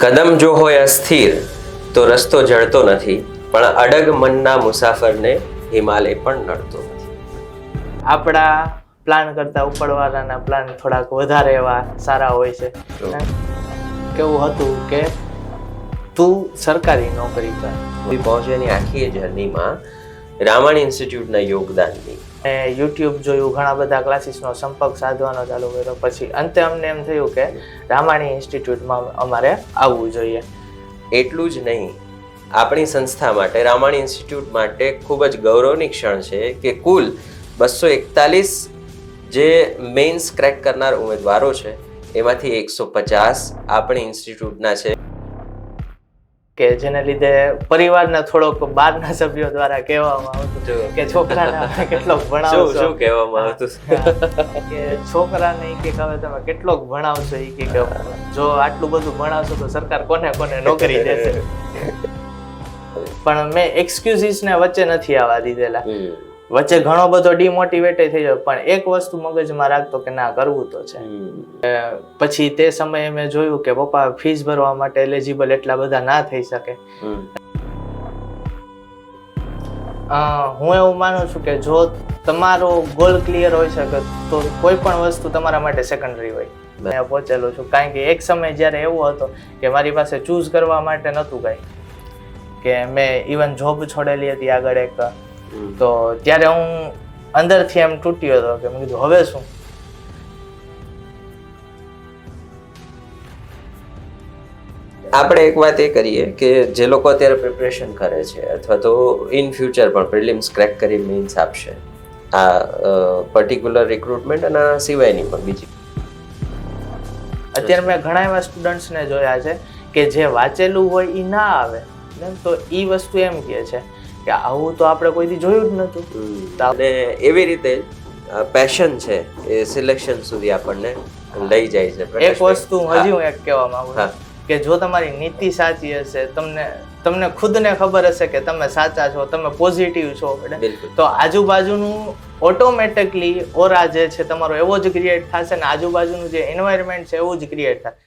કદમ જો હોય અસ્થિર તો રસ્તો જડતો નથી, પણ અડગ મનના મુસાફરને હિમાલય પણ નડતો નથી. આપણા પ્લાન કરતા ઉપરવાળાના પ્લાન થોડાક વધારે એવા સારા હોય છે. કેવું હતું કે તું સરકારી નોકરી કર. પહોંચવાની આખી જર્નીમાં રામાયણ ઇન્સ્ટિટ્યૂટના યોગદાનની યુટ્યુબ જોયું, ઘણા બધા ક્લાસીસનો સંપર્ક સાધવાનો ચાલુ કર્યો. પછી અંતે અમને એમ થયું કે રામાયણ ઇન્સ્ટિટ્યૂટમાં અમારે આવવું જોઈએ. એટલું જ નહીં, આપણી સંસ્થા માટે રામાયણ ઇન્સ્ટિટ્યૂટ માટે ખૂબ જ ગૌરવની ક્ષણ છે કે કુલ 241 જે મેઇન્સ ક્રેક કરનાર ઉમેદવારો છે એમાંથી 150 આપણી ઇન્સ્ટિટ્યૂટના છે, કે જેને લીધે પરિવારના થોડોક બહારના સભ્યો દ્વારા કહેવામાં આવતું કે છોકરાને કેટલોક ભણાવશો. શું કહેવામાં આવતું કે છોકરાને કે હવે તમે કેટલોક ભણાવશો, એ કે જો આટલું બધું ભણાવશો તો સરકાર કોને કોને નોકરી દેશે. પણ મેં એક્સક્યુઝીસને વચ્ચે નથી આવવા દીધેલા. વચ્ચે ઘણો બધો ડિમોટિવેટ થઈ ગયો, પણ એક વસ્તુ મગજમાં રાખતો કે ના, કરવું તો છે. પછી તે સમયે મેં જોયું કે પપ્પા ફીસ ભરવા માટે એલિજિબલ એટલા બધા ના થઈ શકે. હું એવું માનું છું કે જો તમારો ગોલ ક્લિયર હોય શકે તો કોઈ પણ વસ્તુ તમારા માટે સેકન્ડરી હોય. મેં પહોંચેલો છું, કારણ કે એક સમય જ્યારે એવો હતો કે મારી પાસે ચૂઝ કરવા માટે નહોતું કાંઈ, કે મેં ઇવન જોબ છોડેલી હતી આગળ એક, તો ત્યારે હું અંદરથી એમ તૂટ્યો હતો કે મેં કીધું હવે શું. આપણે એક વાત એ કરીએ કે જે લોકો અત્યારે પ્રિપરેશન કરે છે અથવા તો ઇન ફ્યુચર પણ પ્રિલિમ્સ ક્રેક કરી મેઇન્સ આપશે, આ પર્ટિક્યુલર રિક્રુટમેન્ટ અને આ સિવાયની પણ બીજી. અત્યારે મેં ઘણા એવા સ્ટુડન્ટ્સને જોયા છે કે જે વાંચેલું હોય એ ના આવે, તો એ વસ્તુ એમ કહે છે કે આવું તો આપણે કોઈથી જોયું જ નહોતું. અને એવી રીતે પેશન છે એ સિલેક્શન સુધી આપણને લઈ જાય છે. એક વસ્તુ હજી હું એક કહેવા માંગુ છું કે જો તમારી નીતિ સાચી હશે, તમને ખુદને ખબર હશે કે તમે સાચા છો, તમે પોઝિટિવ છો, તો આજુબાજુનું ઓટોમેટિકલી ઓરા જે છે તમારો એવો જ ક્રિએટ થશે ને આજુબાજુનું જે એન્વાયરમેન્ટ છે એવું જ ક્રિએટ થાય.